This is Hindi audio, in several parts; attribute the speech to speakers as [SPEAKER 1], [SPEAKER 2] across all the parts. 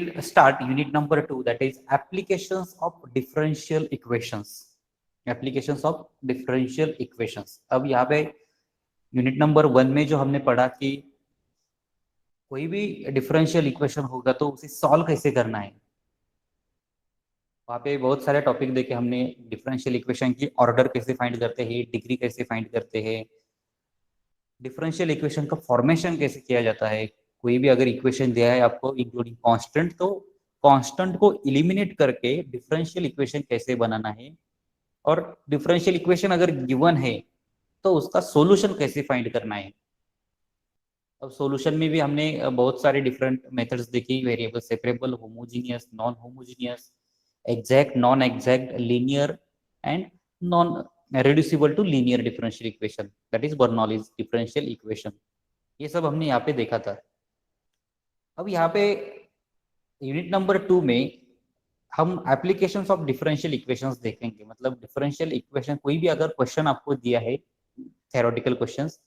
[SPEAKER 1] will start unit number 2, that is applications of differential equations. Applications of differential equations. अब यहाँ पे यूनिट नंबर 1 में जो हमने पढ़ा कि कोई भी डिफरेंशियल इक्वेशन होगा तो उसे सॉल्व कैसे करना है, वहाँ पे बहुत सारे टॉपिक देखे हमने। डिफरेंशियल इक्वेशन की ऑर्डर कैसे फाइंड करते हैं, डिग्री कैसे फाइंड करते हैं, डिफरेंशियल इक्वेशन का फॉर्मेशन कैसे किया जाता है। कोई भी अगर इक्वेशन दिया है आपको इंक्लूडिंग कांस्टेंट, तो कांस्टेंट को एलिमिनेट करके डिफरेंशियल इक्वेशन कैसे बनाना है, और डिफरेंशियल इक्वेशन अगर गिवन है तो उसका सॉल्यूशन कैसे फाइंड करना है। अब सॉल्यूशन में भी हमने बहुत सारे डिफरेंट मेथड्स देखी, variable separable, homogeneous, non homogeneous, exact, non exact, linear and non reducible to linear differential equation, that is Bernoulli's differential equation। ये सब हमने यहाँ पे देखा था। अब यहाँ पे यूनिट नंबर 2 में हम एप्लीकेशंस ऑफ डिफरेंशियल इक्वेशंस देखेंगे। मतलब डिफरेंशियल इक्वेशन, कोई भी अगर क्वेश्चन आपको दिया है, थ्योरेटिकल क्वेश्चंस,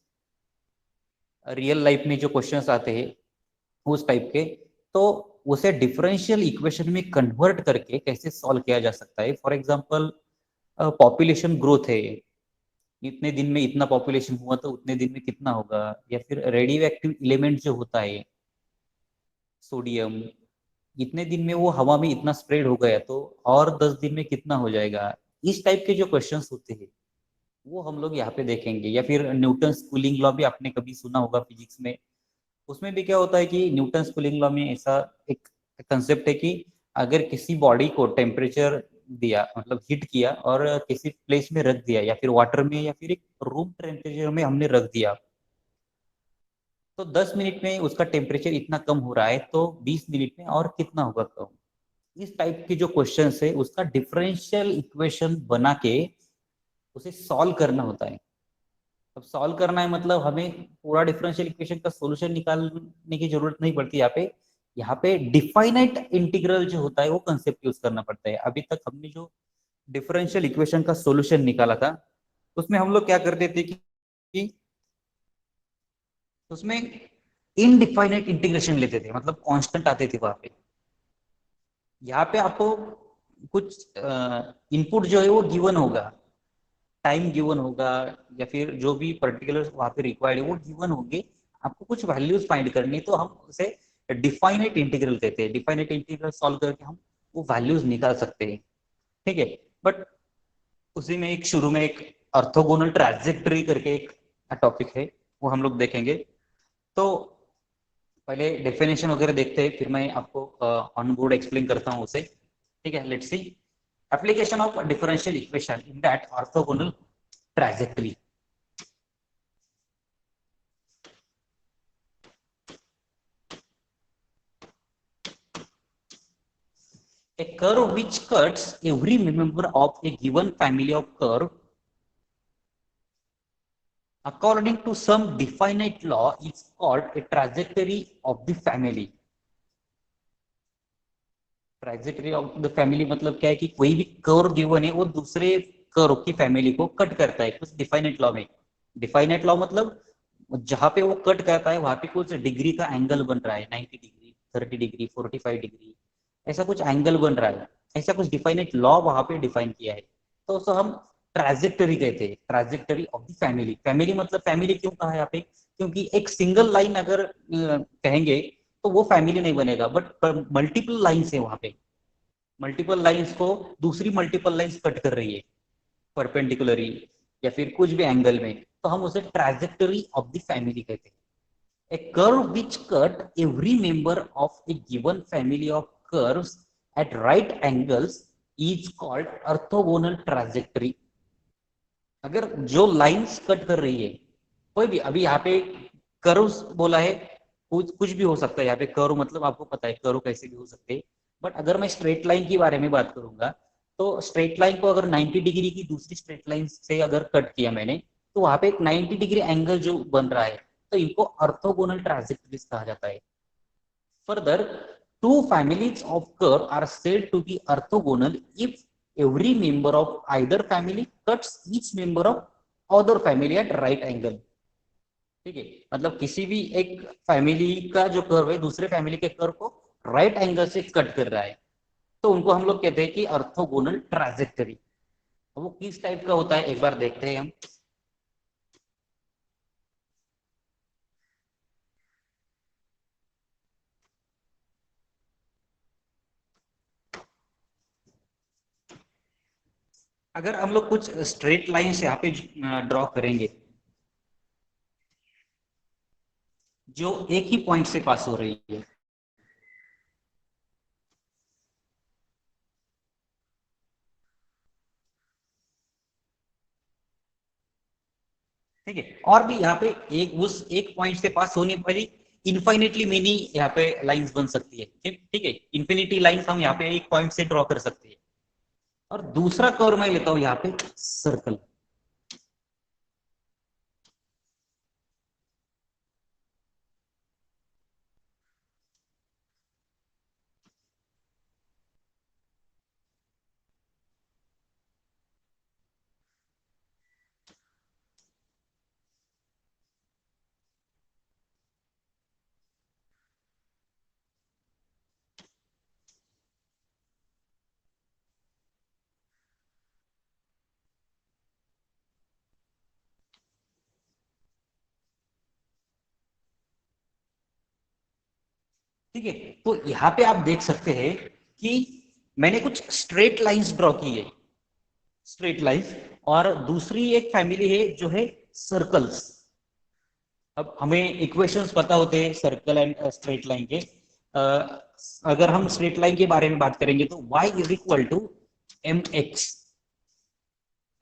[SPEAKER 1] रियल लाइफ में जो क्वेश्चंस आते हैं उस टाइप के, तो उसे डिफरेंशियल इक्वेशन में कन्वर्ट करके कैसे सॉल्व किया जा सकता है। फॉर एग्जांपल पॉपुलेशन ग्रोथ है, इतने दिन में इतना पॉपुलेशन हुआ तो उतने दिन में कितना होगा, या फिर रेडियो एक्टिव एलिमेंट जो होता है सोडियम, इतने दिन में वो हवा में इतना स्प्रेड हो गया तो और 10 दिन में कितना हो जाएगा। इस टाइप के जो क्वेश्चंस होते हैं वो हम लोग यहाँ पे देखेंगे। या फिर न्यूटन कूलिंग लॉ भी आपने कभी सुना होगा फिजिक्स में। उसमें भी क्या होता है कि न्यूटन कूलिंग लॉ में ऐसा एक कंसेप्ट है कि अगर किसी बॉडी को टेम्परेचर दिया, मतलब हीट किया और किसी प्लेस में रख दिया, या फिर वाटर में, या फिर एक रूम टेम्परेचर में हमने रख दिया, तो 10 मिनट में उसका टेम्परेचर इतना कम हो रहा है तो 20 मिनट में और कितना होगा कम। इस टाइप की जो क्वेश्चन है उसका डिफरेंशियल इक्वेशन बना के उसे सॉल्व करना होता है। अब सॉल्व करना है मतलब हमें पूरा डिफरेंशियल इक्वेशन का सॉल्यूशन निकालने की जरूरत नहीं पड़ती। यहाँ पे डिफाइनाइट इंटीग्रल जो होता है वो कंसेप्ट यूज करना पड़ता है। अभी तक हमने जो डिफरेंशियल इक्वेशन का सॉल्यूशन निकाला था उसमें हम लोग क्या करते थे कि उसमें इनडिफाइनाइट इंटीग्रेशन लेते थे, मतलब कांस्टेंट आते थे वहां पे। यहाँ पे आपको कुछ इनपुट जो है वो गिवन होगा, टाइम गिवन होगा, या फिर जो भी पर्टिकुलर वहां पे रिक्वायर्ड है वो गिवन होंगे। आपको कुछ वैल्यूज फाइंड करनी, तो हम उसे डिफाइनाइट इंटीग्रल कहते हैं। डिफाइनाइट इंटीग्रल सॉल्व करके हम वो वैल्यूज निकाल सकते हैं, ठीक है। बट उसी में एक शुरू में एक ऑर्थोगोनल ट्रांजैक्टरी करके एक टॉपिक है, वो हम लोग देखेंगे। तो पहले डेफिनेशन वगैरह देखते हैं, फिर मैं आपको ऑन बोर्ड एक्सप्लेन करता हूँ उसे, ठीक है। Let's see application of differential equation in that orthogonal trajectory. A curve which cuts every member of a given family of curve according to some definite law is called a trajectory of the family। Trajectory of the family मतलब क्या है कि कोई भी कर्व गिवन है वो दूसरे कर्व की फैमिली को कट करता है कुछ डिफाइनेट लॉ में। डिफाइनेट लॉ मतलब जहां पे वो कट करता है वहां पे कुछ डिग्री का एंगल बन रहा है, 90 डिग्री, 30 डिग्री, 45 डिग्री, ऐसा कुछ एंगल बन रहा है। ऐसा कुछ डिफाइनेट लॉ वहां पे डिफाइन किया है, तो उसको हम ट्राजेक्टरी कहते हैं, trajectory of the family. Family मतलब फैमिली क्यों कहा है यहाँ पे, क्योंकि एक सिंगल लाइन अगर कहेंगे तो वो फैमिली नहीं बनेगा, बट मल्टीपल लाइन्स है वहां पे। मल्टीपल लाइन्स को दूसरी मल्टीपल लाइन्स कट कर रही है परपेंडिकुलरली या फिर कुछ भी एंगल में, तो हम उसे ट्राजेक्टरी ऑफ द फैमिली कहते हैं। A curve which cut every member of a given family of curves at right angles is called orthogonal trajectory। अगर जो लाइंस कट कर रही है कोई भी, अभी यहाँ पे कर्व्स बोला है, कुछ भी हो सकता है यहाँ पे। कर्व मतलब आपको पता है कर्व कैसे भी हो सकते हैं, बट अगर मैं स्ट्रेट लाइन के बारे में बात करूंगा तो स्ट्रेट लाइन को अगर 90 डिग्री की दूसरी स्ट्रेट लाइन से अगर कट किया मैंने, तो वहां पे एक 90 डिग्री एंगल जो बन रहा है, तो इनको ऑर्थोगोनल ट्रांजैक्टरीज कहा जाता है। Further, two families of curve are said to be orthogonal if every member of either family cuts each member of other family at right angle। ठीक है, मतलब किसी भी एक फैमिली का जो कर्व है दूसरे फैमिली के कर्व को राइट एंगल से कट कर रहा है, तो उनको हम लोग कहते हैं कि ऑर्थोगोनल ट्राजेक्टरी। वो किस टाइप का होता है एक बार देखते हैं हम। अगर हम लोग कुछ स्ट्रेट लाइंस यहाँ पे ड्रॉ करेंगे जो एक ही पॉइंट से पास हो रही है, ठीक है, और भी यहाँ पे एक उस एक पॉइंट से पास होने वाली इनफाइनेटली मेनी यहाँ पे लाइंस बन सकती है। ठीक है, इन्फिनिटी लाइंस हम यहाँ पे एक पॉइंट से ड्रॉ कर सकते हैं। और दूसरा कर्व मैं लेता हूं यहाँ पे सर्कल। ठीक है, तो यहाँ पे आप देख सकते हैं कि मैंने कुछ स्ट्रेट लाइंस ड्रॉ की है, स्ट्रेट लाइंस, और दूसरी एक फैमिली है जो है सर्कल्स। अब हमें इक्वेशंस पता होते हैं सर्कल एंड स्ट्रेट लाइन के। अगर हम स्ट्रेट लाइन के बारे में बात करेंगे तो y is equal to m x.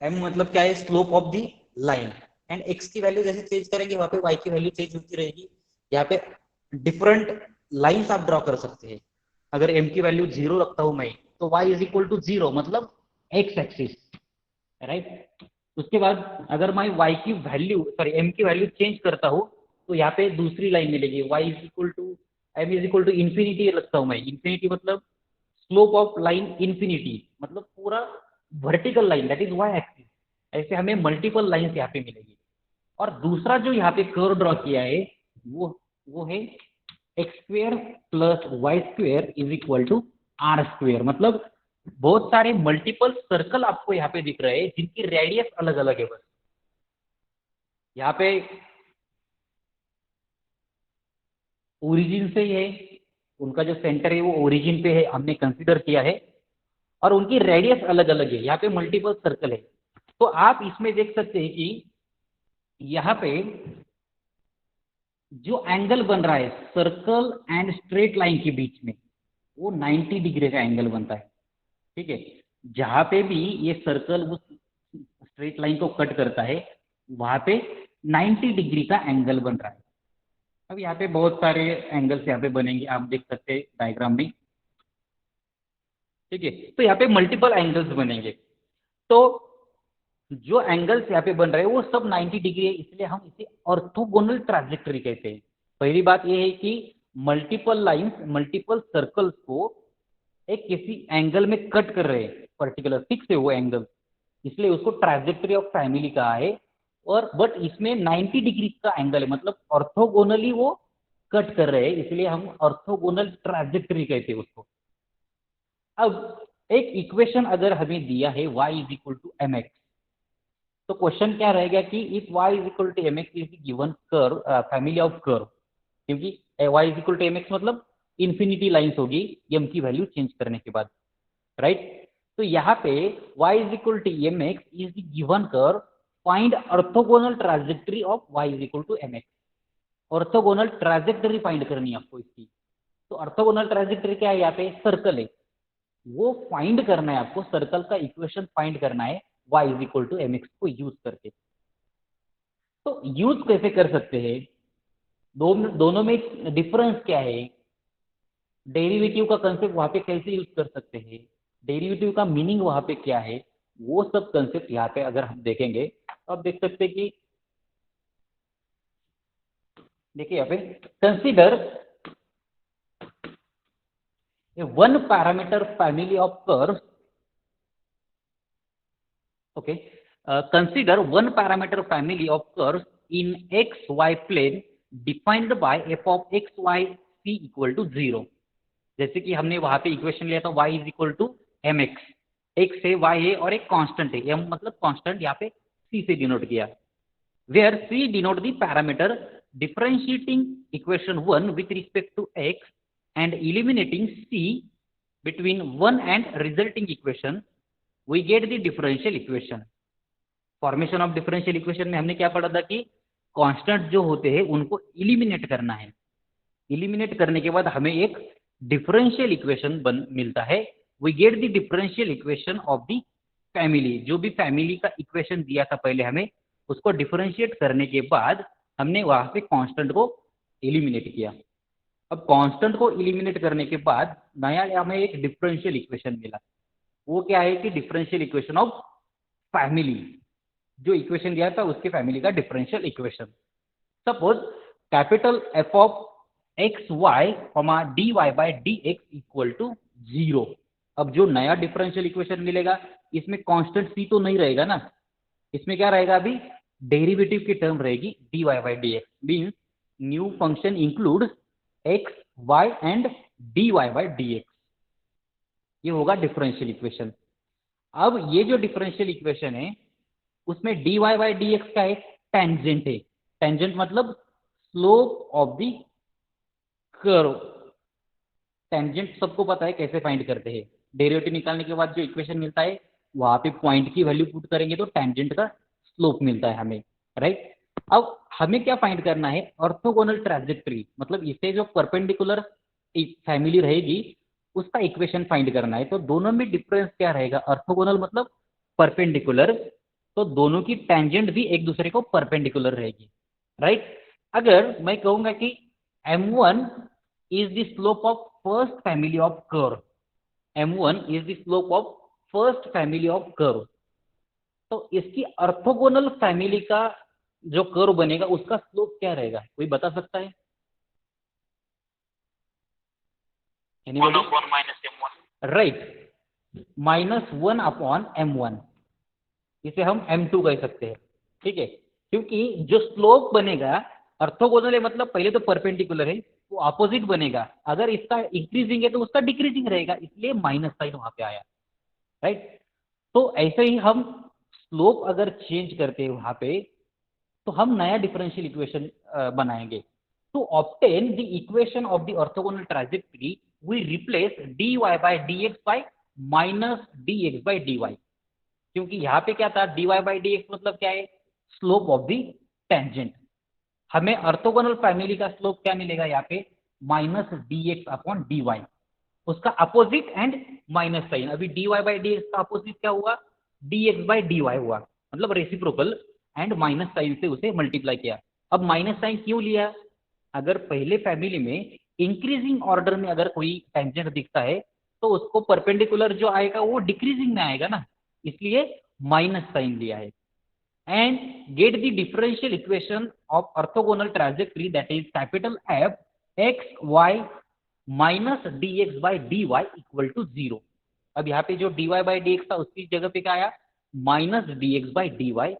[SPEAKER 1] M मतलब क्या है, slope of the line, and x की वैल्यू जैसे चेंज करेंगे वहां पे y की वैल्यू चेंज होती रहेगी। यहाँ पे डिफरेंट लाइंस आप ड्रॉ कर सकते हैं। अगर m की वैल्यू 0 रखता हूं मैं, तो y इज इक्वल टू 0 मतलब x एक्सिस, राइट। उसके बाद अगर मैं y की वैल्यू सॉरी m की वैल्यू चेंज करता हूँ, तो यहाँ पे दूसरी लाइन मिलेगी, y is equal to m is equal to infinity रखता हूँ मैं। इन्फिनिटी मतलब स्लोप ऑफ लाइन इन्फिनिटी, मतलब पूरा vertical line, that is y axis. ऐसे हमें मल्टीपल लाइंस यहाँ पे मिलेगी। और दूसरा जो यहाँ पे कर्व ड्रॉ किया है वो है x square plus y square is equal to r square. मतलब बहुत सारे मल्टीपल सर्कल आपको यहाँ पे दिख रहे हैं जिनकी रेडियस अलग अलग है। बस यहाँ पे ओरिजिन से ही है, उनका जो सेंटर है वो ओरिजिन पे है, हमने कंसीडर किया है, और उनकी रेडियस अलग अलग है। यहाँ पे मल्टीपल सर्कल है। तो आप इसमें देख सकते हैं कि यहाँ पे जो एंगल बन रहा है सर्कल एंड स्ट्रेट लाइन के बीच में, वो 90 डिग्री का एंगल बनता है। ठीक है, जहां पे भी ये सर्कल उस स्ट्रेट लाइन को कट करता है वहां पे 90 डिग्री का एंगल बन रहा है। अब यहाँ पे बहुत सारे एंगल्स यहाँ पे बनेंगे, आप देख सकते हैं डायग्राम में। ठीक है, तो यहाँ पे मल्टीपल एंगल्स बनेंगे। तो जो एंगल्स यहाँ पे बन रहे हैं वो सब 90 डिग्री है, इसलिए हम इसे ऑर्थोगोनल ट्रांजेक्टरी कहते हैं। पहली बात ये है कि मल्टीपल लाइंस मल्टीपल सर्कल्स को एक किसी एंगल में कट कर रहे हैं, पर्टिकुलर फिक्स है वो एंगल, इसलिए उसको ट्रांजेक्टरी ऑफ फैमिली कहा है। और बट इसमें 90 डिग्री का एंगल है, मतलब ऑर्थोगोनली वो कट कर रहे हैं, इसलिए हम ऑर्थोगोनल ट्रांजेक्टरी कहते हैं उसको। अब एक इक्वेशन अगर हमें दिया है y is equal to m x, तो क्वेश्चन क्या रहेगा कि if y is equal to m x is given curve family of curve, क्योंकि y is equal to m x मतलब इन्फिनिटी लाइंस होगी m की वैल्यू चेंज करने के बाद, राइट। तो यहाँ पे y is equal to m x is given curve, find orthogonal trajectory of y is equal to m x. Orthogonal trajectory find करनी है आपको इसकी। तो ऑर्थोगोनल ट्रांजेक्टरी क्या है, यहाँ पे सर्कल है, वो फाइंड करना है आपको, सर्कल का इक्वेशन फाइंड करना है y is equal to m x को यूज करके। तो यूज कैसे कर सकते हैं, दोनों में डिफरेंस क्या है, डेरिवेटिव का कंसेप्ट वहां पे कैसे यूज कर सकते हैं, डेरिवेटिव का मीनिंग वहां पे क्या है, वो सब कंसेप्ट यहाँ पे अगर हम देखेंगे तो आप देख सकते हैं कि देखिए यहाँ पे consider one parameter family of curve. Okay. Consider one parameter family of curves in xy plane defined by f of x, y, c equal to 0. जैसे कि हमने वहां पे इक्वेशन लिया था y is equal to m x, x है, y है और एक कांस्टेंट है, m मतलब कांस्टेंट यहाँ पे c से डिनोट किया, where c denote the parameter differentiating equation 1 with respect to x and eliminating c between 1 and resulting equation we get the differential equation. Formation of differential equation में हमने क्या पढ़ा था कि कांस्टेंट जो होते हैं उनको इलिमिनेट करना है, इलिमिनेट करने के बाद हमें एक डिफरेंशियल इक्वेशन मिलता है, we get the differential equation of the family, जो भी फैमिली का इक्वेशन दिया था पहले हमें उसको डिफरेंशिएट करने के बाद हमने वहां से कांस्टेंट को इलिमिनेट किया। अब कांस्टेंट को इलिमिनेट करने के बाद नया हमें एक डिफरेंशियल इक्वेशन मिला, वो क्या है कि डिफरेंशियल इक्वेशन ऑफ फैमिली, जो इक्वेशन दिया था उसके फैमिली का differential equation. Suppose capital F of x y d Y by D x equal to 0। अब जो नया डिफरेंशियल इक्वेशन मिलेगा इसमें कांस्टेंट सी तो नहीं रहेगा ना, इसमें क्या रहेगा, अभी डेरिवेटिव की टर्म रहेगी d Y by D x, means new function include x y and d Y by D x, ये होगा डिफरेंशियल इक्वेशन। अब ये जो डिफरेंशियल इक्वेशन है उसमें dy बाई डी एक्स का एक टेंजेंट है, टेंजेंट मतलब slope of the curve. Tangent सबको पता है कैसे फाइंड करते हैं, डेरिवेटिव निकालने के बाद जो इक्वेशन मिलता है वहां पे पॉइंट की वैल्यू पुट करेंगे तो टेंजेंट का स्लोप मिलता है हमें, राइट। अब हमें क्या फाइंड करना है, ऑर्थोगोनल ट्रैजेक्टरी, मतलब इसे जो परपेंडिकुलर फैमिली रहेगी उसका इक्वेशन फाइंड करना है। तो दोनों में डिफरेंस क्या रहेगा, ऑर्थोगोनल मतलब परपेंडिकुलर, तो दोनों की टेंजेंट भी एक दूसरे को परपेंडिकुलर रहेगी, राइट। अगर मैं कहूंगा कि m1 is the slope of first family of curve, m1 is the slope of first family of curve, तो इसकी ऑर्थोगोनल फैमिली का जो कर्व बनेगा उसका स्लोप क्या रहेगा, कोई बता सकता है? राइट, -1 अपॉन m1, इसे हम m2 कह सकते हैं, ठीक है, क्योंकि जो स्लोप बनेगा ऑर्थोगोनल है मतलब पहले तो परपेंडिकुलर है, वो अपोजिट बनेगा, अगर इसका इंक्रीजिंग है तो उसका डिक्रीजिंग रहेगा, इसलिए माइनस साइन वहां पे आया, राइट। तो ऐसे ही हम स्लोप अगर चेंज करते हैं वहां पे तो हम नया डिफरेंशियल इक्वेशन बनाएंगे। To obtain the equation of the orthogonal trajectory we replace dy by D x by minus d x by d y, क्योंकि यहाँ पे क्या था dy बाई डी एक्स मतलब क्या है, स्लोप ऑफ द टेंजेंट। हमें ऑर्थोगोनल फैमिली का स्लोप क्या मिलेगा यहाँ पे, minus d x upon d y, उसका अपोजिट एंड माइनस साइन। अभी dy बाई डी एक्स का अपोजिट क्या हुआ, dx बाई डी वाई हुआ, मतलब रेसिप्रोकल, एंड माइनस साइन से उसे मल्टीप्लाई किया। अब माइनस साइन क्यों लिया, अगर पहले फैमिली में इंक्रीजिंग ऑर्डर में अगर कोई टेंजेंट दिखता है तो उसको परपेंडिकुलर जो आएगा वो डिक्रीजिंग में आएगा ना, इसलिए माइनस साइन लिया है। And get the differential equation of orthogonal trajectory that is capital F x y minus d x by d y equal to 0। अब यहाँ पे जो dy बाई डी एक्स था उसकी जगह पे क्या आया, minus d x by d y.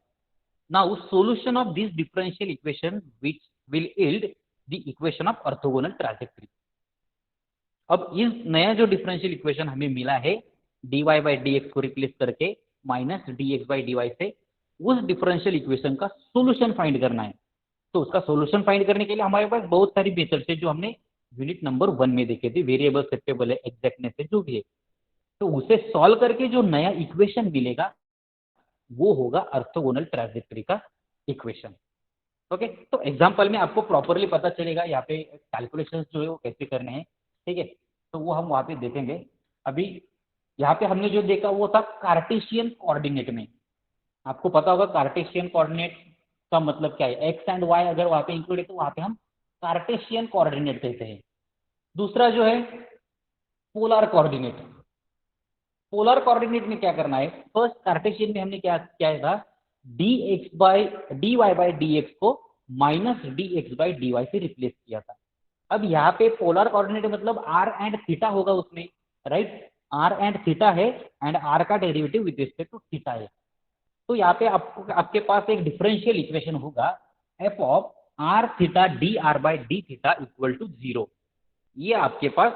[SPEAKER 1] Now solution of this differential equation which will yield the equation of orthogonal trajectory. अब इस नया जो डिफरेंशियल इक्वेशन हमें मिला है dy बाई डी एक्स को रिप्लेस करके minus d x by d y से, उस डिफरेंशियल इक्वेशन का सोल्यूशन फाइंड करना है। तो उसका सोल्यूशन फाइंड करने के लिए हमारे पास बहुत सारी मेथड्स है जो हमने यूनिट नंबर 1 में देखे थे, वेरिएबल, सेप्टेबल है, एग्जैक्टनेस है, जो भी है। तो उसे सॉल्व करके जो नया इक्वेशन मिलेगा वो होगा ऑर्थोगोनल ट्रैजेक्टरी का इक्वेशन। ओके, तो एग्जांपल में आपको प्रॉपरली पता चलेगा यहाँ पे कैलकुलेशंस जो है वो कैसे करने हैं, ठीक है, तो वो हम वहाँ पे देखेंगे। अभी यहाँ पे हमने जो देखा वो था कार्टेशियन कोऑर्डिनेट में। आपको पता होगा कार्टेशियन कोऑर्डिनेट का मतलब क्या है, एक्स एंड वाई अगर वहाँ पे इंक्लूड है तो वहाँ पे हम कार्टेशियन कोऑर्डिनेट कहते हैं। दूसरा जो है पोलर कोऑर्डिनेट। पोलर कोऑर्डिनेट में क्या करना है, फर्स्ट कार्टेशियन में हमने क्या किया था, dy बाई डी एक्स को minus d x by d y से रिप्लेस किया था। अब यहाँ पे पोलर कोऑर्डिनेट मतलब r एंड थीटा होगा उसमें, राइट, r एंड थीटा है एंड r का derivative with respect to theta है। तो यहाँ पे आपके पास एक डिफरेंशियल इक्वेशन होगा F of r theta d r by d theta equal to 0। ये आपके पास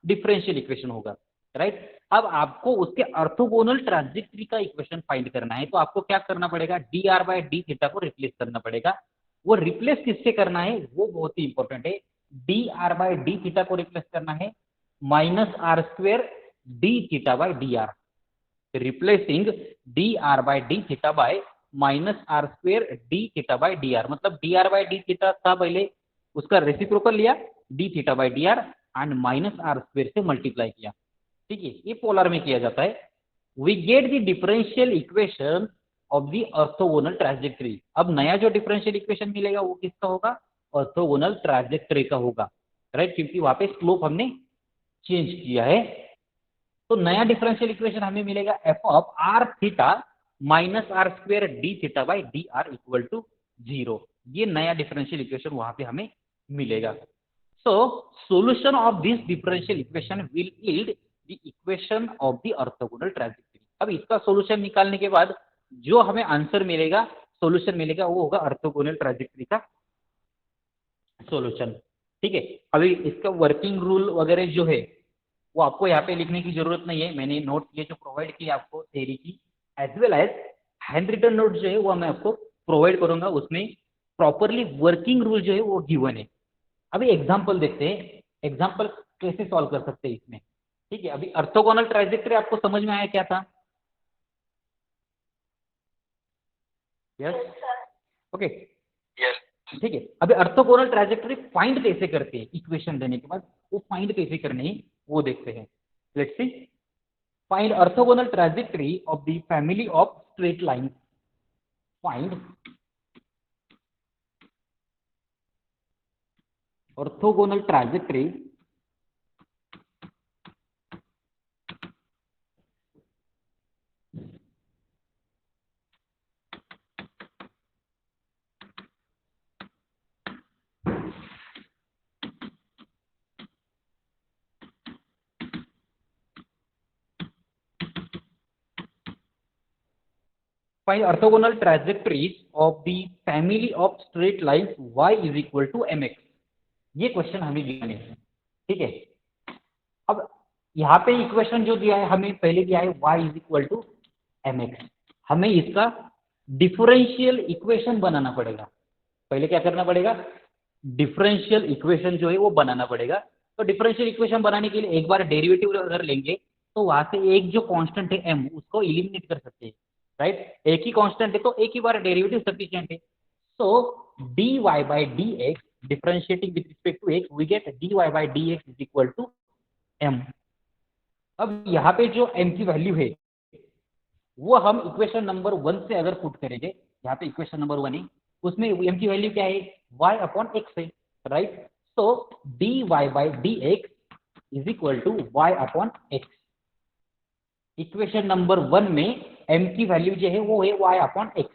[SPEAKER 1] डिफरेंशियल इक्वेशन होगा, राइट। अब आपको उसके ऑर्थोगोनल ट्रांजेक्टरी का इक्वेशन फाइंड करना है, तो आपको क्या करना पड़ेगा, d r by d theta को रिप्लेस करना पड़ेगा। वो रिप्लेस किससे करना है वो बहुत ही इंपॉर्टेंट है। D r by d theta को रिप्लेस करना है minus r square d theta by d r, replacing d r by d theta by minus r square d theta by d r. मतलब d r by d theta था पहले, उसका रेसिप्रोकल लिया d theta by d r and minus r square से मल्टीप्लाई किया, ठीक है। ये पोलर में किया जाता है। We get the differential equation of the orthogonal trajectory. अब नया जो डिफरेंशियल इक्वेशन मिलेगा वो किसका होगा, ऑर्थोगोनल ट्रांजेक्टरी का होगा, राइट, क्योंकि वहां पे स्लोप हमने चेंज किया है। तो नया डिफरेंशियल इक्वेशन हमें मिलेगा f of r theta minus r square d theta by d r equal to 0। ये नया डिफरेंशियल इक्वेशन वहां पे हमें मिलेगा। So solution of this differential equation will yield the equation of the orthogonal trajectory. अब इसका सॉल्यूशन निकालने के बाद जो हमें आंसर मिलेगा, सॉल्यूशन मिलेगा, वो होगा ऑर्थोगोनल ट्रांजेक्टरी का सॉल्यूशन, ठीक है। अभी इसका वर्किंग रूल वगैरह जो है वो आपको यहाँ पे लिखने की जरूरत नहीं है, मैंने नोट ये जो प्रोवाइड किया आपको थ्योरी की as well as hand written note जो है वो मैं आपको प्रोवाइड करूंगा, उसमें प्रॉपरली वर्किंग रूल जो है वो गिवन है। अभी एग्जांपल देखते हैं, एग्जांपल कैसे सॉल्व कर सकते हैं इसमें, ठीक है। अभी ऑर्थोगोनल ट्रांजेक्टरी आपको समझ में आया क्या था? यस, ओके,
[SPEAKER 2] यस
[SPEAKER 1] ठीक है। अभी ऑर्थोगोनल ट्रांजेक्टरी फाइंड कैसे करते हैं, इक्वेशन देने के बाद वो फाइंड कैसे करने हैं वो देखते हैं। Let's see, find orthogonal trajectory of the family of straight line. Find orthogonal trajectory Find orthogonal trajectories of the family of straight lines y is equal to mx। ये क्वेश्चन हमें दिया है, ठीक है। अब यहाँ पे इक्वेशन जो दिया है हमें पहले दिया है y is equal to mx। हमें इसका डिफरेंशियल इक्वेशन बनाना पड़ेगा। पहले क्या करना पड़ेगा, डिफरेंशियल इक्वेशन जो है वो बनाना पड़ेगा। तो डिफरेंशियल इक्वेशन बनाने के लिए एक बार डेरिवेटिव अगर लेंगे तो वहां से एक जो कांस्टेंट है m उसको एलिमिनेट कर सकते हैं, राइट। एक ही कांस्टेंट है तो एक ही बार डेरिवेटिव सफिशिएंट है। So dy by dx differentiating with respect to x we get dy by dx is equal to m। अब यहाँ पे जो m की वैल्यू है वो हम इक्वेशन नंबर 1 से अगर पुट करेंगे, यहाँ पे इक्वेशन नंबर 1 है, उसमें m की वैल्यू क्या है, y अपॉन x है, राइट। तो dy by dx is equal to y upon x। Equation number 1 में m की वैल्यू जो है वो है y अपॉन x।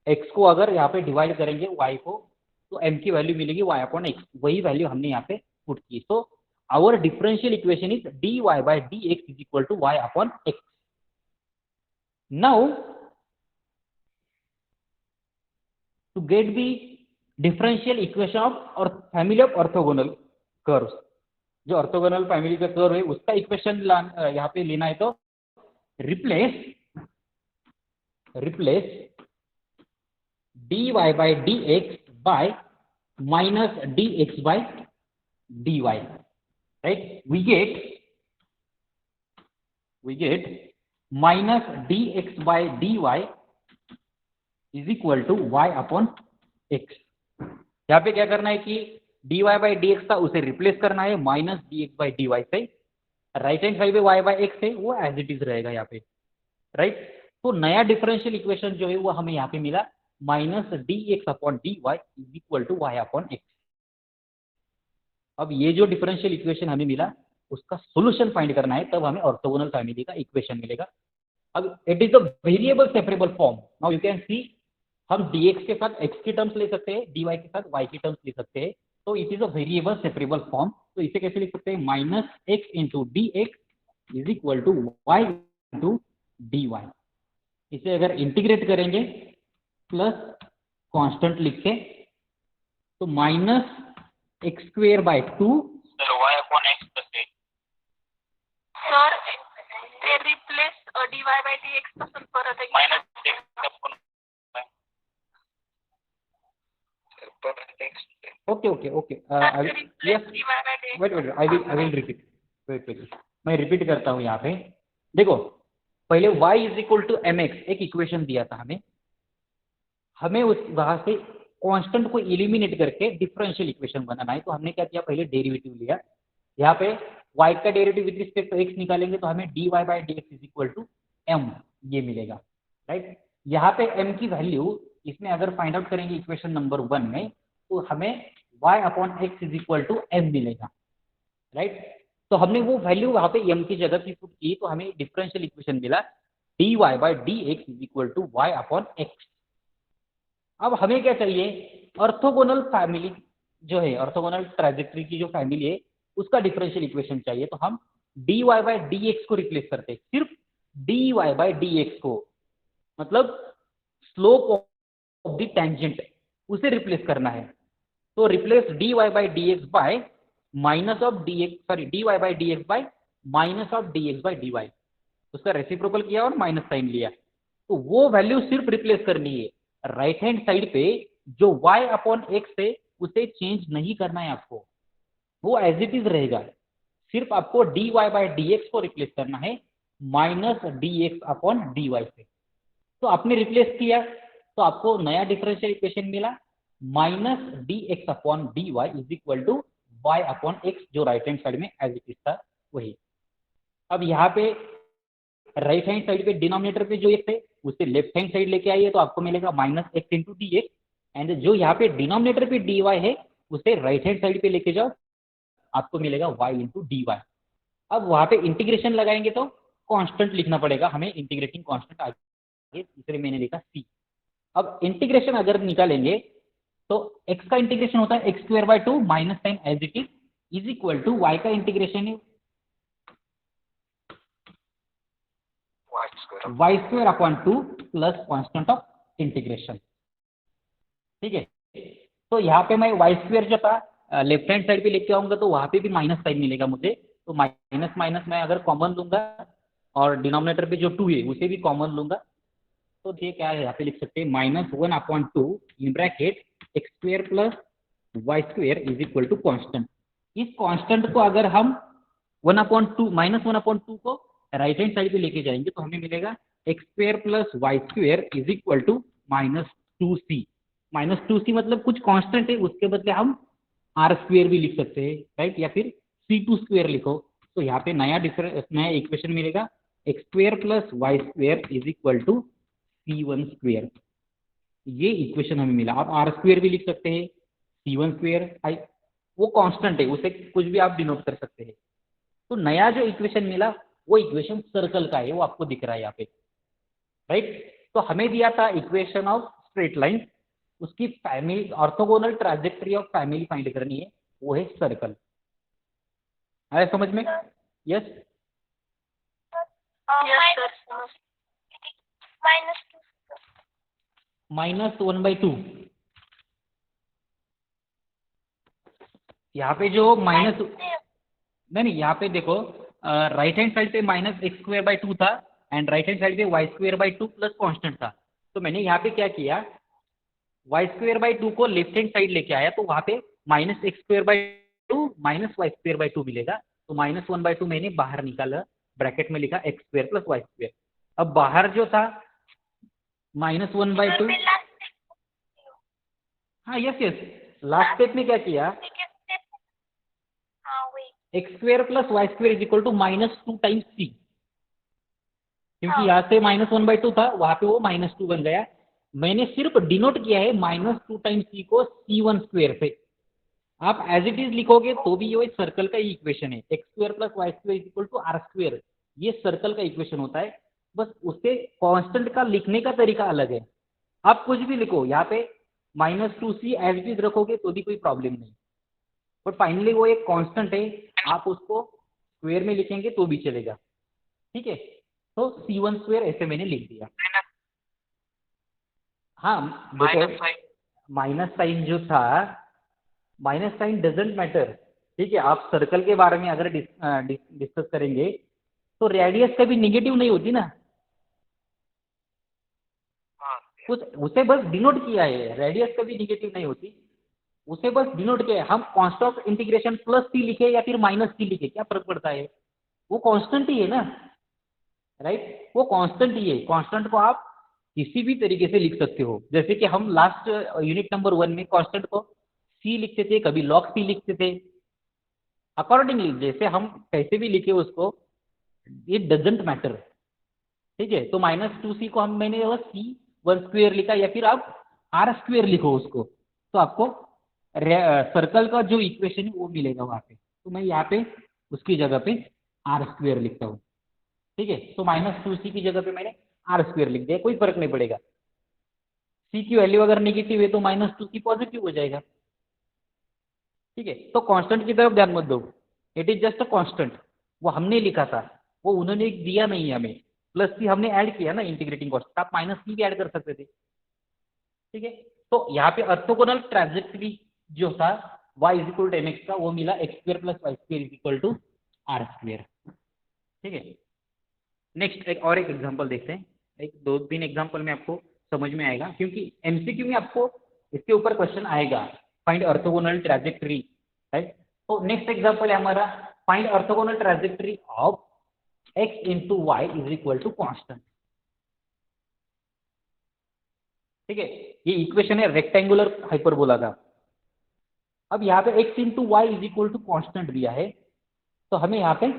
[SPEAKER 1] x को अगर यहाँ पे डिवाइड करेंगे y को तो m की वैल्यू मिलेगी y अपॉन x, वही वैल्यू हमने यहाँ पे पुट की। So our differential equation is dy by dx is equal to y upon x। Now to get the differential equation of our family of orthogonal curves, जो ऑर्थोगोनल फैमिली का कर्व है उसका इक्वेशन यहाँ पे लेना है, तो replace dy by dx by minus dx by dy, right। we get minus dx by dy is equal to y upon x। यहाँ पे क्या करना है कि dy by dx था उसे रिप्लेस करना है माइनस dx by dy से, राइट हैंड साइड पे y by x है वो एज इट इज रहेगा यहाँ पे, राइट। तो नया डिफरेंशियल इक्वेशन जो है वो हमें यहाँ पे मिला minus dx upon dy is equal to y upon x। अब ये जो डिफरेंशियल इक्वेशन हमें मिला उसका सॉल्यूशन फाइंड करना है, तब हमें ऑर्थोगोनल फैमिली का इक्वेशन मिलेगा। अब it is the variable separable form. Now you can see, हम dx के साथ x की टर्म्स ले सकते हैं, dy के साथ y की टर्म्स ले सकते हैं, तो it is a variable separable form. तो इसे कैसे लिख सकते हैं, minus x into D x is equal to y into D y. इसे अगर इंटीग्रेट करेंगे प्लस कांस्टेंट लिख के तो minus x square by 2
[SPEAKER 2] sir y upon x plus x। dy by dx पासून परत एक मायनस x आपण
[SPEAKER 1] okay okay okay yes wait wait I will repeat wait मैं रिपीट करता हूँ यहाँ पे। देखो पहले y is equal to m x एक इक्वेशन दिया था हमें उस वहां से कांस्टेंट को एलिमिनेट करके डिफरेंशियल इक्वेशन बनाना है। तो हमने क्या किया, पहले डेरिवेटिव लिया। यहाँ पे y का derivative with respect to x निकालेंगे तो हमें dy by D x is equal to m ये मिलेगा, राइट। यहाँ पे m की वैल्यू इसमें अगर फाइंड आउट करेंगे इक्वेशन नंबर 1 में तो हमें y upon x is equal to m मिलेगा, राइट। तो हमने वो वैल्यू वहाँ पे m की जगह पे पुट की तो हमें डिफरेंशियल इक्वेशन मिला dy by D x is equal to y upon x. अब हमें क्या चाहिए, ऑर्थोगोनल फैमिली जो है, ऑर्थोगोनल ट्राजेक्टरी की जो फैमिली है उसका डिफरेंशियल इक्वेशन चाहिए। तो हम dy बाई डी एक्स को रिप्लेस करते हैं, सिर्फ dy बाई डी एक्स को, मतलब स्लोप ऑफ द टेंजेंट उसे रिप्लेस करना है। तो replace dy by D x by minus of d x, sorry dy by D x by minus of d x by d y, उसका रेसिप्रोकल किया और माइनस साइन लिया। तो वो वैल्यू सिर्फ रिप्लेस करनी है। राइट हैंड साइड पे जो y अपॉन एक्स है उसे चेंज नहीं करना है आपको, वो एज इट इज रहेगा। सिर्फ आपको dy बाई डी एक्स को रिप्लेस करना है minus d x upon d y से। तो आपने रिप्लेस किया तो आपको नया डिफरेंशियल इक्वेशन मिला minus d x upon d y is equal to y upon x, जो राइट हैंड साइड में एज इट इज था वही। अब यहाँ पे राइट हैंड साइड पे डिनोमिनेटर पे जो एक्स है उसे लेफ्ट हैंड साइड लेके आइए तो आपको मिलेगा minus x into D x, and जो यहाँ पे डिनोमिनेटर पे डी वाई है उसे राइट हैंड साइड पे लेके जाओ, आपको मिलेगा वाई इंटू डी वाई। अब वहाँ पे इंटीग्रेशन लगाएंगे तो कांस्टेंट लिखना पड़ेगा हमें, इंटीग्रेटिंग कांस्टेंट आगे, इसलिए मैंने लिखा सी। अब इंटीग्रेशन अगर निकालेंगे तो x का इंटीग्रेशन होता है x square by two minus sign as it is equal to y का इंटीग्रेशन है y square upon two plus constant of integration, ठीक है। तो यहाँ पे मैं वाई स्क्वायर जो था लेफ्ट हैंड साइड पे लेके आऊंगा तो वहां पे भी माइनस साइन मिलेगा मुझे। तो माइनस माइनस मैं अगर कॉमन लूंगा और डिनोमिनेटर पे जो 2 है उसे भी कॉमन लूंगा तो ये क्या है, यहाँ पे लिख सकते हैं minus 1 upon two in bracket x square plus y square is equal to constant. इस कॉन्स्टेंट को अगर हम 1 upon two minus 1 upon two को राइट हैंड साइड पे लेके जाएंगे तो हमें मिलेगा x square plus y square is equal to minus 2c। Minus 2c मतलब कुछ कांस्टेंट है, उसके बदले हम आर स्क्वायर भी लिख सकते हैं, राइट, या फिर c2 स्क्वायर लिखो। तो यहाँ पे नया इक्वेशन मिलेगा x square plus y square is equal to c1 square, ये इक्वेशन हमें मिला। आप आर स्क्वायर भी लिख सकते हैं, c1 स्क्वायर वो कांस्टेंट है, उसे कुछ भी आप डिनोट कर सकते हैं। तो नया जो इक्वेशन मिला वो इक्वेशन सर्कल का है, वो आपको दिख रहा है यहाँ पे, राइट। तो हमें दिया था इक्वेशन ऑफ स्ट्रेट लाइन, उसकी family orthogonal trajectory of family find करनी है, वो है सर्कल। आया समझ में? यस माइनस 1/2, यहाँ पे जो माइनस नहीं, यहाँ पे देखो राइट हैंड साइड पे minus x square by two था एंड राइट हैंड साइड पे y square by two plus constant था। तो मैंने यहाँ पे क्या किया, वाई स्क्वायर बाई टू को लेफ्ट हैंड साइड लेके आया तो वहाँ पे minus x square by two minus y square by two मिलेगा। तो माइनस 1/2 मैंने बाहर निकाला, ब्रैकेट में लिखा x square plus y square. अब बाहर जो था माइनस 1/2, हाँ यस यस, लास्ट स्टेप में क्या किया, x square plus y square is equal to minus 2 times c, क्योंकि यहाँ से माइनस 1/2 था वहां पे वो माइनस 2 बन गया। मैंने सिर्फ डिनोट किया है माइनस 2 टाइम्स सी को c1 स्क्वायर से। आप एज इट इज लिखोगे तो भी ये सर्कल का ही इक्वेशन है, x square plus y square is equal to r square, ये सर्कल का इक्वेशन होता है। बस उससे कांस्टेंट का लिखने का तरीका अलग है। आप कुछ भी लिखो, यहाँ पे minus 2c as it is रखोगे तो भी कोई प्रॉब्लम नहीं, बट फाइनली वो एक कांस्टेंट है, आप उसको स्क्वायर में लिखेंगे तो भी चलेगा, ठीक है। तो c1 स्क्वायर ऐसे मैंने लिख दिया। हाँ देखो माइनस साइन जो था, माइनस साइन डजेंट मैटर, ठीक है। आप सर्कल के बारे में अगर डिस्कस करेंगे तो रेडियस कभी निगेटिव नहीं होती ना, उसे बस डिनोट किया है, रेडियस कभी निगेटिव नहीं होती, उसे बस डिनोट किया है। हम कांस्टेंट ऑफ इंटीग्रेशन प्लस सी लिखे या फिर माइनस सी लिखे, क्या फर्क पड़ता है, वो कांस्टेंट ही है ना, राइट, वो कांस्टेंट ही है। कांस्टेंट को आप किसी भी तरीके से लिख सकते हो, जैसे कि हम लास्ट यूनिट नंबर 1 में कांस्टेंट को सी लिखते थे, कभी लॉग सी लिखते थे, अकॉर्डिंगली जैसे हम कैसे भी लिखे उसको, इट डजेंट मैटर, ठीक है। तो -2c को हम मैंने सी 1² लिखा, या फिर आप r² लिखो उसको, तो आपको सर्कल का जो इक्वेशन है वो मिलेगा वहां पे। तो मैं यहाँ पे उसकी जगह पे r² लिखता हूँ, ठीक है। तो -2c की जगह पे मैंने r² लिख दिया, कोई फर्क नहीं पड़ेगा। c की वैल्यू अगर नेगेटिव है तो -2c पॉजिटिव हो जाएगा, ठीक है। तो कांस्टेंट की तरफ ध्यान मत दो, it is just a constant, वो हमने लिखा था, वो उन्होंने दिया नहीं है हमें, प्लस सी हमने ऐड किया ना इंटीग्रेटिंग कॉस्ट, आप माइनस सी भी ऐड कर सकते थे, ठीक है। तो यहाँ पे ऑर्थोगोनल ट्रांजेक्टरी जो था y is equal to mx का, वो मिला x² + y² is equal to r², ठीक है। नेक्स्ट एक एग्जांपल देखते हैं, एक 2-3 एग्जांपल में आपको समझ में आएगा, क्योंकि एमसीक्यू में आपको इसके ऊपर क्वेश्चन आएगा, फाइंड ऑर्थोगोनल ट्रैजेक्टरी, राइट। तो नेक्स्ट एग्जांपल है हमारा, find orthogonal trajectory of x into Y is equal to constant, ठीक है। ये इक्वेशन है रेक्टेंगुलर हाइपरबोला का। अब यहाँ पे x into Y is equal to constant दिया है, तो हमें यहाँ पे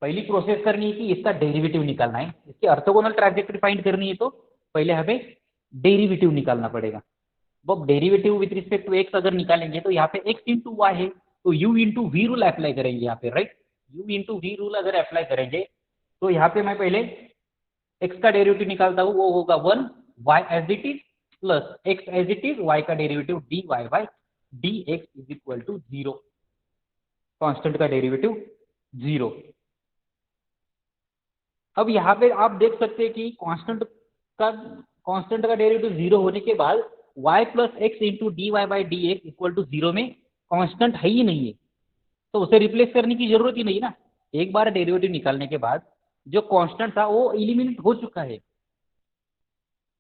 [SPEAKER 1] पहली प्रोसेस करनी है कि इसका डेरिवेटिव निकालना है, इसकी ऑर्थोगोनल ट्रैजेक्टरी फाइंड करनी है, तो पहले हमें डेरिवेटिव निकालना पड़ेगा। अब derivative with respect to x अगर निकालेंगे तो यहाँ पे x इंटू वाई है, तो u into v rule apply करेंगे यहाँ पे, right. u into v rule अगर अप्लाई करेंगे तो यहाँ पे मैं पहले x का डेरिवेटिव निकालता हूँ, वो होगा 1 y as it is plus x as it is, y का derivative dy by dx is equal to 0, constant का डेरिवेटिव 0। अब यहाँ पे आप देख सकते हैं कि कांस्टेंट का डेरिवेटिव 0 होने के बाद y plus x into D Y by D x equal to 0 में कांस्टेंट है ही नहीं है, तो उसे रिप्लेस करने की जरूरत ही नहीं ना। एक बार डेरिवेटिव निकालने के बाद जो कांस्टेंट था वो एलिमिनेट हो चुका है,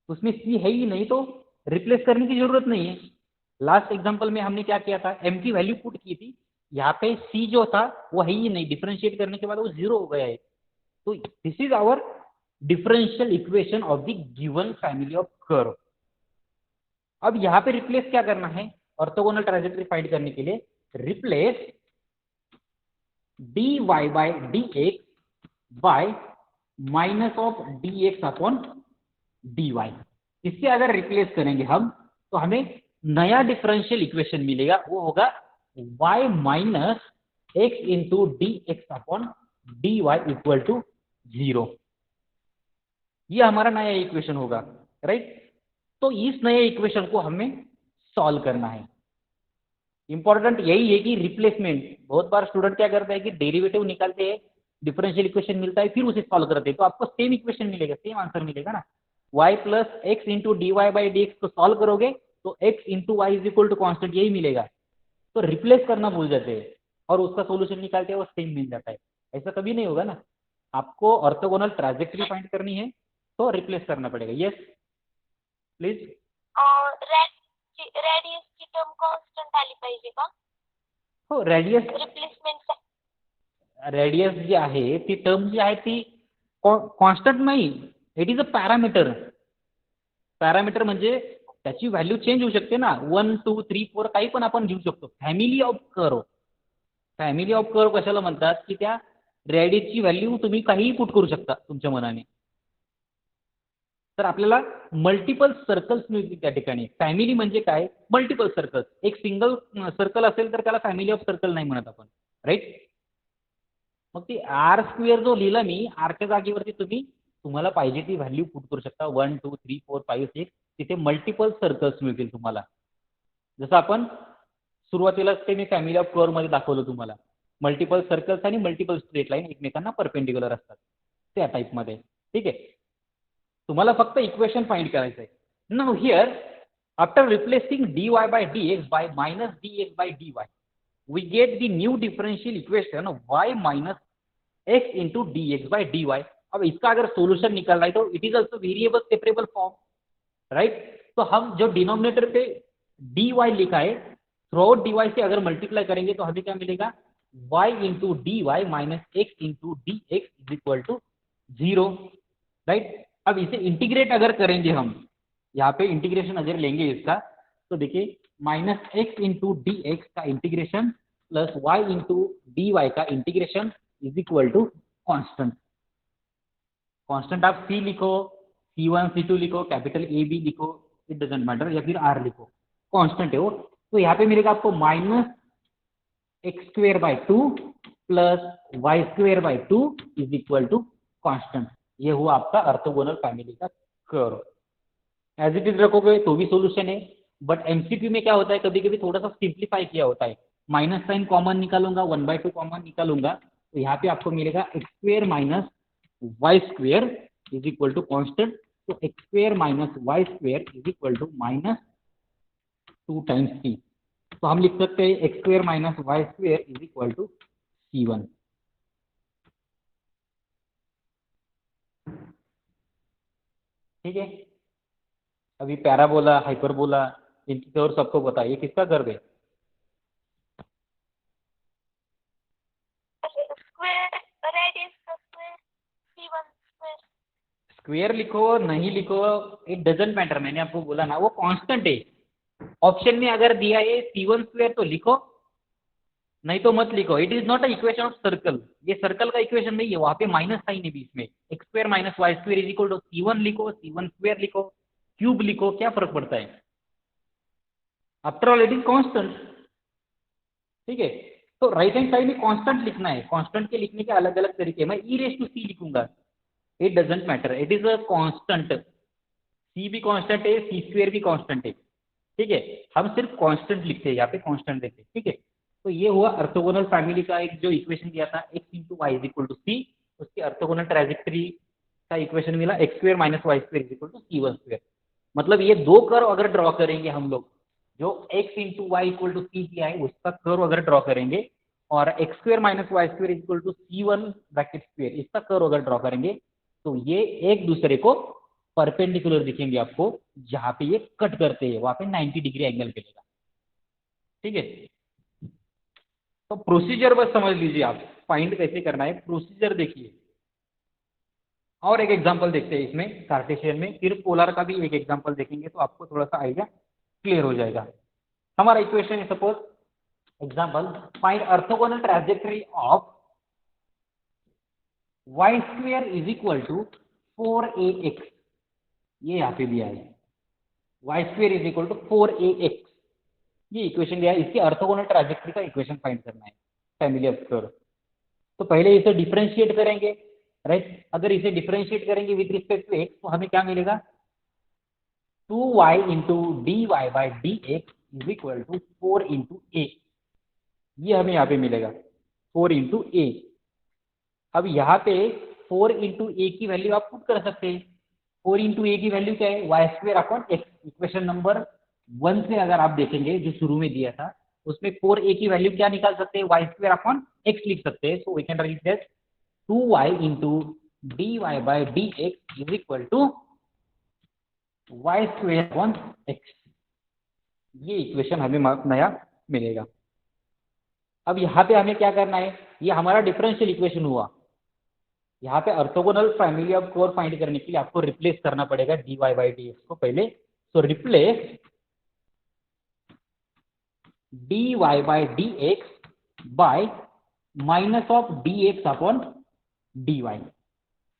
[SPEAKER 1] उसमें c है ही नहीं, तो रिप्लेस करने की जरूरत नहीं है। लास्ट एग्जांपल में हमने क्या किया था, m की वैल्यू पुट की थी, यहाँ पे c जो था वो है ही नहीं, डिफरेंशिएट करने के बाद वो 0 हो गया है। तो this is our differential equation of the given family of curve. अब यहाँ पे रिप्लेस क्या करना है, ऑर्थोगोनल ट्रैजेक्टरी फाइंड करने के लिए replace dy by dx by minus of dx upon dy। इससे अगर रिप्लेस करेंगे हम तो हमें नया डिफरेंशियल इक्वेशन मिलेगा, वो होगा y minus x into D x upon d y equal to 0। ये हमारा नया इक्वेशन होगा, राइट। तो इस नए इक्वेशन को हमें सॉल्व करना है। इंपॉर्टेंट यही है कि रिप्लेसमेंट, बहुत बार स्टूडेंट क्या करता है कि डेरिवेटिव निकालते हैं, डिफरेंशियल इक्वेशन मिलता है, फिर उसे सॉल्व करते हैं, तो आपको सेम इक्वेशन मिलेगा, सेम आंसर मिलेगा ना। y plus x into D Y by D x को सॉल्व करोगे तो x into Y is equal to constant यही मिलेगा, तो रिप्लेस करना भूल जाते हैं और उसका सोल्यूशन निकालते हैं वो सेम मिल जाता है। ऐसा कभी नहीं होगा ना, आपको ऑर्थोगोनल ट्रैजेक्टरी फाइंड करनी है तो रिप्लेस करना पड़ेगा। Yes please.
[SPEAKER 2] रेडियसची टर्म कॉन्स्टंट आली पाहिजे का
[SPEAKER 1] हो, रेडियस
[SPEAKER 2] रिप्लेसमेंट?
[SPEAKER 1] रेडियस जी आहे ती टर्म जी आहे ती कॉन्स्टंट नाही, it is a parameter. Parameter म्हणजे त्याची व्हॅल्यू चेंज होऊ शकते ना, 1 2 3 4 काही पण आपण घेऊ शकतो। Family of curve, family of curve कशाला म्हणतात की त्या रेडियसची व्हॅल्यू तुम्ही काहीही पुट करू शकता तुमच्या मनाने, तर आपल्याला मल्टिपल सर्कल्स मिळतील त्या ठिकाणी। फॅमिली म्हणजे काय, मल्टिपल सर्कल्स, एक सिंगल सर्कल असेल तर त्याला फॅमिली ऑफ सर्कल नाही म्हणत आपण, राईट। मग ती r² जो लिहिला मी, rच्या जागेवरती तुम्हाला पाहिजे ती व्हॅल्यू पुट करू शकता, 1 2 3 4 5 6, तिथे मल्टिपल सर्कल्स मिळतील तुम्हाला। जसं आपण सुरुवातीला ते मी फॅमिली ऑफ कर्व मध्ये दाखवलं तुम्हाला, मल्टिपल सर्कल्स आणि मल्टिपल स्ट्रेट लाईन एकमेकांना परपेंडिक्युलर असतात त्या टाईपमध्ये, ठीक आहे। तुम्हाला फक्त इक्वेशन फाइंड करायचं आहे। Now here after replacing dy by dx by minus dx by dy we get the new differential equation y minus x into dx by dy। अब इसका अगर सॉल्यूशन निकालना है तो it is also variable separable form, right. तो हम जो डिनोमिनेटर पे dy लिखा है, थ्रू आउट dy से अगर मल्टीप्लाई करेंगे तो हमें क्या मिलेगा, y into D y minus x into D x is equal to 0, right. अब इसे इंटीग्रेट अगर करेंगे हम, यहाँ पे इंटीग्रेशन अगर लेंगे इसका, तो देखिए minus x into D x का integration plus Y into D Y का integration is equal to constant. Constant आप सी लिखो, C1 C2 लिखो, कैपिटल ए बी लिखो, इट डजेंट मैटर, या फिर आर लिखो, कांस्टेंट है वो। तो यहाँ पे मिलेगा आपको minus x square by 2 plus y square by 2 is equal to constant. ये हुआ आपका ऑर्थोगोनल फैमिली का कर्व। एज इट इज रखोगे तो भी सॉल्यूशन है, बट एमसीक्यू में क्या होता है, कभी कभी थोड़ा सा सिंप्लीफाई किया होता है, माइनस साइन कॉमन निकालूंगा, 1/2 कॉमन निकालूंगा, तो यहाँ पे आपको मिलेगा X square minus Y square is equal to constant. तो X square minus Y square is equal to minus 2 times C. तो हम लिख सकते हैं X square minus Y square is equal to C1। ठीक है। अभी पैराबोला, हाइपरबोला, इनकी और सबको पता है, ये किसका कर्व है?
[SPEAKER 2] स्क्वायर रेडियस का स्क्वायर C1 स्क्वायर।
[SPEAKER 1] स्क्वेयर लिखो नहीं लिखो, इट डजेंट मैटर, मैंने आपको बोला ना वो कांस्टेंट है। ऑप्शन में अगर दिया है C1 स्क्वेयर तो लिखो, नहीं तो मत लिखो। It is not a equation of circle, ये सर्कल का इक्वेशन नहीं है, वहां पे माइनस साइन है बीच में। X square minus Y square is equal to C1 लिखो, C1 स्क्वेयर लिखो, क्यूब लिखो, क्या फर्क पड़ता है? After all it is constant. ठीक है। तो राइट हैंड साइड में कांस्टेंट लिखना है, कांस्टेंट के लिखने के अलग अलग तरीके। मैं ई रेस टू सी लिखूंगा, it doesn't matter, it is a constant. C भी कांस्टेंट है, सी स्क्वेयर भी कांस्टेंट है। ठीक है। हम सिर्फ कांस्टेंट लिखते हैं यहाँ पे, कांस्टेंट देते हैं। ठीक है। तो ये हुआ ऑर्थोगोनल फैमिली का एक जो इक्वेशन दिया था, X into Y is equal to C, उसकी ऑर्थोगोनल ट्रेजेक्टरी का इक्वेशन मिला X square minus Y square is equal to C1 square. मतलब ये दो कर्व अगर ड्रॉ करेंगे हम लोग, जो X into Y equal to C दिया है उसका कर्व अगर ड्रॉ करेंगे, और X square minus Y square is equal to C1 bracket square, इसका कर्व अगर ड्रॉ करेंगे, तो ये एक दूसरे को परपेंडिकुलर दिखेंगे आपको। जहां पे ये कट करते हैं वहां पे 90 डिग्री एंगल मिलेगा। ठीक है। तो प्रोसीजर बस समझ लीजिए आप, फाइंड कैसे करना है प्रोसीजर देखिए। और एक एग्जांपल देखते हैं इसमें कार्टेशियन में, फिर पोलर का भी एक एग्जांपल देखेंगे तो आपको थोड़ा सा आइडिया क्लियर हो जाएगा। हमारा इक्वेशन है, suppose example, find orthogonal trajectory of y square is equal to 4ax। ये यहाँ पे दिया है y square is equal to 4ax, ये इक्वेशन दिया है, इसकी ऑर्थोगोनल ट्रैजेक्टरी का इक्वेशन फाइंड करना है फैमिली ऑफ कर्व। तो पहले इसे डिफरेंशिएट करेंगे, राइट। अगर इसे डिफरेंशिएट करेंगे विद रिस्पेक्ट टू एक्स तो हमें क्या मिलेगा, 2y into D Y by D x is equal to 4 into A. ये हमें यहाँ पे मिलेगा 4 इंटू ए। अब यहाँ पे 4 इंटू ए की वैल्यू आप पुट कर सकते हैं। 4 इंटू ए की वैल्यू क्या है, y square upon x. Equation number 1 से अगर आप देखेंगे जो शुरू में दिया था, उसमें 4a की वैल्यू क्या निकाल सकते हैं, वाई स्क्वेयर अपॉन एक्स लिख सकते हैं। So we can write that 2y into D Y by D x is equal to y square upon x. ये इक्वेशन हमें नया मिलेगा। अब यहाँ पे हमें क्या करना है, ये हमारा डिफरेंशियल इक्वेशन हुआ। यहाँ पे orthogonal family of curve find करने के लिए आपको रिप्लेस करना पड़ेगा dy बाई डी एक्स को पहले। सो replace dy by D x by minus of dx upon dy।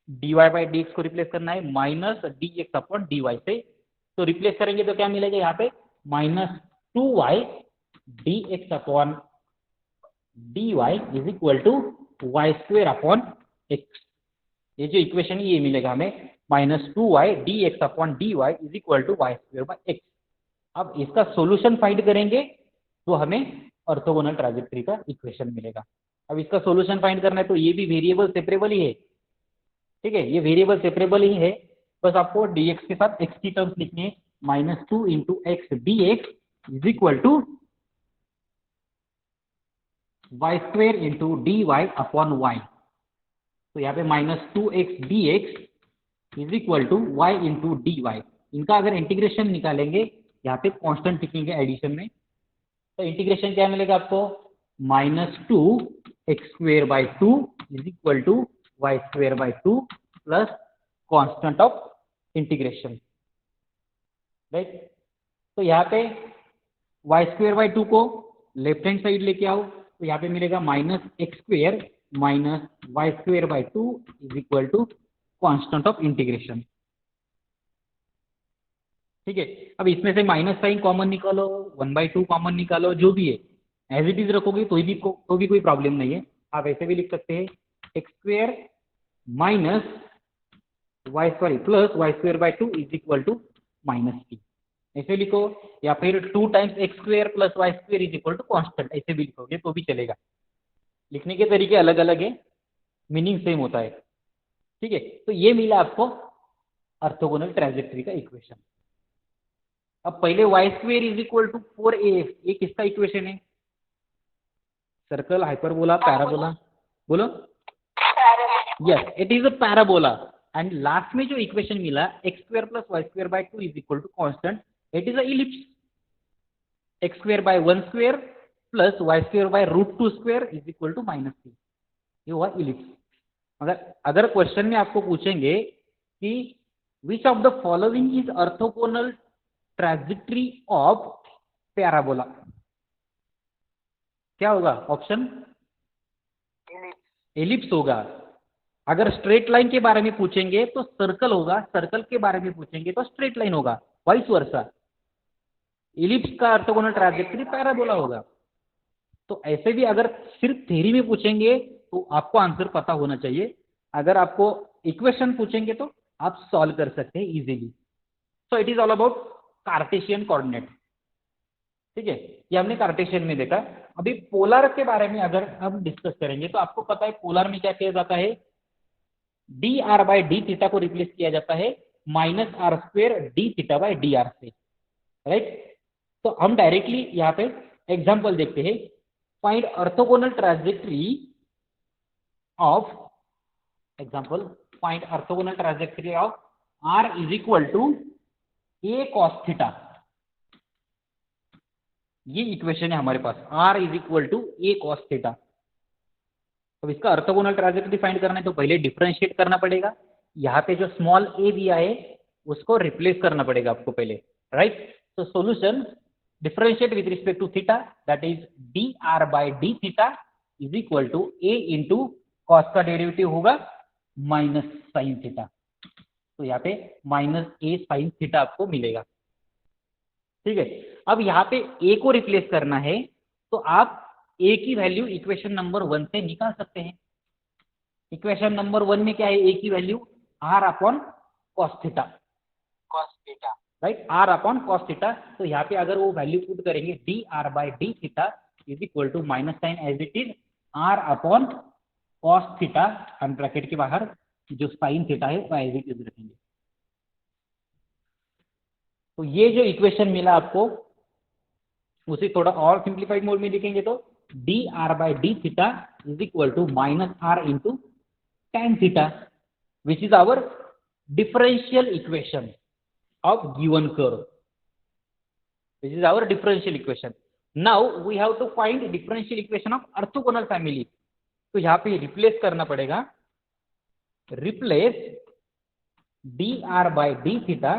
[SPEAKER 1] dy by D x को रिप्लेस करना है माइनस dx अपॉन dy से। तो रिप्लेस करेंगे तो क्या मिलेगा यहाँ पे, minus 2y dx upon dy is equal to y square upon x. ये जो इक्वेशन है ये मिलेगा हमें, minus 2y dx upon dy is equal to y square by x. अब इसका सॉल्यूशन फाइंड करेंगे तो हमें ऑर्थोगोनल ट्रैजेक्टरी का इक्वेशन मिलेगा। अब इसका सॉल्यूशन फाइंड करना है तो ये भी वेरिएबल सेपरेबल ही है। ठीक है, ये वेरिएबल सेपरेबल ही है, बस आपको dx के साथ x की टर्म्स लिखनी है, minus 2 into x d x is equal to y square into D y upon y. तो यहाँ पे minus 2x dx is equal to y into D y. इनका अगर इंटीग्रेशन निकालेंगे, यहाँ पे कांस्टेंट लिखेंगे एडिशन में, तो इंटीग्रेशन क्या मिलेगा आपको, -2x² 2 is equal to y² 2 plus constant of integration, right. तो यहाँ पे y² 2 को लेफ्ट हैंड साइड लेके आओ, तो यहाँ पे मिलेगा -x² y² 2 is equal to constant of integration, ठीक है। अब इसमें से माइनस साइन कॉमन निकालो, 1/2 कॉमन निकालो, जो भी है एज इट इज रखोगे तो भी कोई प्रॉब्लम नहीं है। आप ऐसे भी लिख सकते हैं x² minus plus y² 2 is equal to -t, ऐसे लिखो, या फिर 2 times x² plus y² is equal to constant, ऐसे भी लिखोगे तो भी चलेगा। लिखने के तरीके अलग अलग है, मीनिंग सेम होता है, ठीक है। तो ये मिला आपको ऑर्थोगोनल ट्रांजैक्टरी का इक्वेशन। अब पहले y² is equal to 4ax, ये किसका इक्वेशन है, सर्कल, हाइपरबोला, पैराबोला, बोलो, yes it is a parabola. And last में जो इक्वेशन मिला x² plus y² 2 is equal to constant, it is a ellipse, x² 1² plus y² √2² is equal to -3, ये हुआ इलिप्स। अगर क्वेश्चन में आपको पूछेंगे कि which of the following is orthogonal trajectory of parabola, क्या होगा ऑप्शन, एलिप्स होगा। अगर स्ट्रेट लाइन के बारे में पूछेंगे तो सर्कल होगा, सर्कल के बारे में पूछेंगे तो स्ट्रेट लाइन होगा, वाइस वर्सा। इलिप्स का ऑर्थोगोनल ट्रैजेक्टरी पैराबोला होगा। तो ऐसे भी अगर सिर्फ थ्योरी में पूछेंगे तो आपको आंसर पता होना चाहिए, अगर आपको इक्वेशन पूछेंगे तो आप सॉल्व कर सकते हैं easily. So it is all about Cartesian coordinate, ठीक है, ये हमने कार्टेशियन में देखा। अभी पोलर के बारे में अगर हम डिस्कस करेंगे तो आपको पता है पोलर में क्या किया जाता है, dr/d को रिप्लेस किया जाता है -r² dθ/dr से, राइट। तो हम डायरेक्टली यहाँ पे एग्जांपल देखते हैं, find orthogonal trajectory of, example find orthogonal trajectory of r is equal to a cos theta, ये इक्वेशन है हमारे पास, r is equal to a cos theta. तो इसका ऑर्थोगोनल ट्रैजेक्टरी फाइंड करना है तो पहले डिफरेंशिएट करना पड़ेगा, यहाँ पे जो स्मॉल a दिया है उसको रिप्लेस करना पड़ेगा आपको पहले, राइट। तो solution, differentiate with respect to theta, that is dr/d theta is equal to a into cos का डेरिवेटिव होगा माइनस साइन थीटा, तो यहाँ पे -a sin थीटा आपको मिलेगा, ठीक है। अब यहाँ पे a को रिप्लेस करना है तो आप a की वैल्यू इक्वेशन नंबर 1 से निकाल सकते हैं। इक्वेशन नंबर 1 में क्या है, a की value r/cos theta, right, r/cos theta. तो यहाँ पे अगर वो वैल्यू पुट करेंगे dr/d theta is equal to minus sign as it is r/cos theta, हम ब्रैकेट के बाहर जो साइन थीटा है वो एज इट इज रखेंगे। तो ये जो इक्वेशन मिला आपको उसे थोड़ा और सिंप्लीफाइड मोड में लिखेंगे तो dr/d theta is equal to -r into tan theta, which is our differential equation of given curve, which is our differential equation. Now we have to find differential equation of orthogonal family. तो यहाँ पे रिप्लेस करना पड़ेगा, replace dr/d theta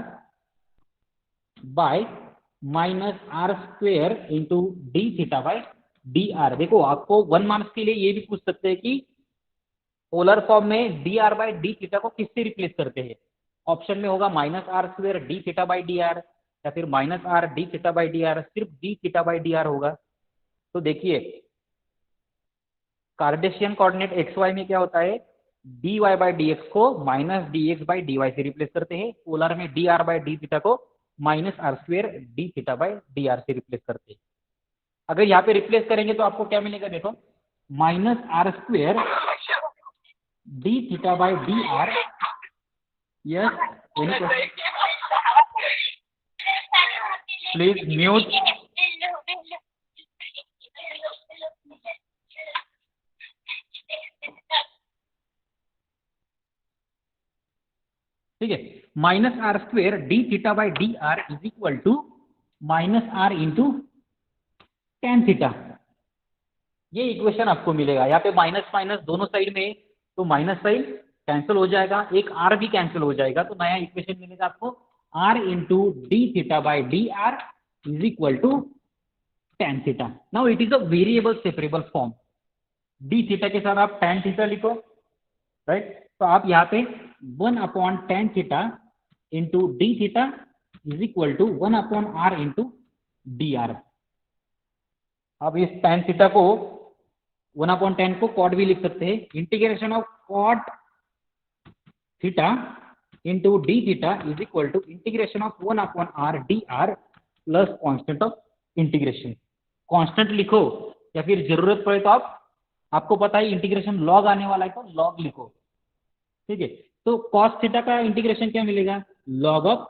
[SPEAKER 1] by -r² into d थीटा/dr। देखो आपको 1 मार्क्स के लिए ये भी पूछ सकते हैं कि पोलर फॉर्म में dr/d थीटा को किससे रिप्लेस करते हैं, ऑप्शन में होगा -r² d थीटा/dr या फिर -r d थीटा/dr, सिर्फ d थीटा/dr होगा। तो देखिए कार्टेशियन कोऑर्डिनेट xy में क्या होता है, dy/dx को -dx/dy से रिप्लेस करते हैं, पोलर में dr/d थीटा को -r² d थीटा/dr से रिप्लेस करते हैं। अगर यहाँ पे रिप्लेस करेंगे तो आपको क्या मिलेगा, देखो -r² d थीटा/dr। Yes, any question? Please mute. ठीक है, minus r square d theta by d r is equal to minus r into tan theta. ये इक्वेशन आपको मिलेगा। यहाँ पे माइनस माइनस दोनों साइड में, तो माइनस साइड कैंसिल हो जाएगा, एक आर भी कैंसिल हो जाएगा, तो नया इक्वेशन मिलेगा आपको r into d theta by d r is equal to tan theta. Now it is a variable separable form. D theta के साथ आप टेन थीटा लिखो, राइट। तो आप यहाँ पे 1/tan theta into d theta is equal to 1/r into d r. आप इस tan थीटा को 1/tan को कॉट भी लिख सकते हैं। Integration of cot theta into d theta is equal to integration of 1/r d r plus constant of integration. Constant लिखो या फिर जरूरत पड़े तो आपको पता है इंटीग्रेशन लॉग आने वाला है तो लॉग लिखो, ठीक है। तो कॉस थीटा का इंटीग्रेशन क्या मिलेगा, log of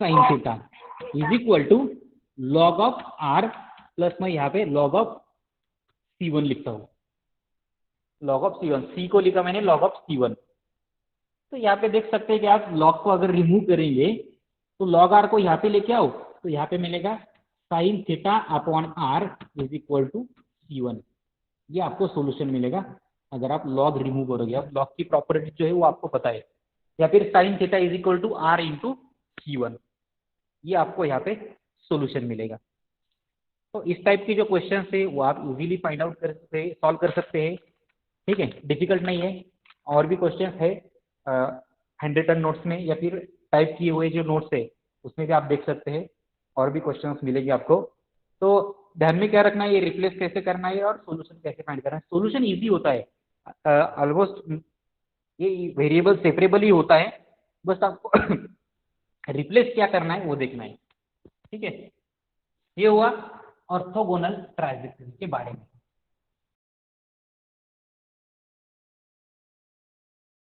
[SPEAKER 1] sine theta is equal to log of r plus मैं यहाँ पे लॉग ऑफ C1 लिखता हूँ, लॉग ऑफ C1, C को लिखा मैंने लॉग ऑफ C1। तो यहाँ पे देख सकते हैं कि आप लॉग को अगर रिमूव करेंगे तो लॉग आर को यहाँ पे लेके आओ तो यहाँ पे मिलेगा sine theta upon r is equal to C1। ये आपको सोल्यूशन मिलेगा अगर आप लॉग रिमूव करोगे। अब लॉग की प्रॉपर्टी जो है वो आपको पता है, या फिर sine theta is equal to r into C1, ये आपको यहाँ पे सोल्यूशन मिलेगा। तो इस टाइप की जो क्वेश्चन है वो आप इजीली फाइंड आउट कर सकते हैं, सॉल्व कर सकते हैं, ठीक है, डिफिकल्ट नहीं है। और भी क्वेश्चन है हैंड रिटन नोट्स में या फिर टाइप किए हुए जो नोट्स है उसमें भी आप देख सकते हैं, और भी क्वेश्चंस मिलेगी आपको। तो ध्यान में क्या रखना है, ये रिप्लेस कैसे करना है और सोल्यूशन कैसे फाइंड करना है। सोल्यूशन इजी होता है, ऑलमोस्ट ये वेरिएबल सेपरेबल ही होता है, बस आपको रिप्लेस क्या करना है वो देखना है, ठीक है। ये हुआ ऑर्थोगोनल ट्राइजेक्टरी के बारे में।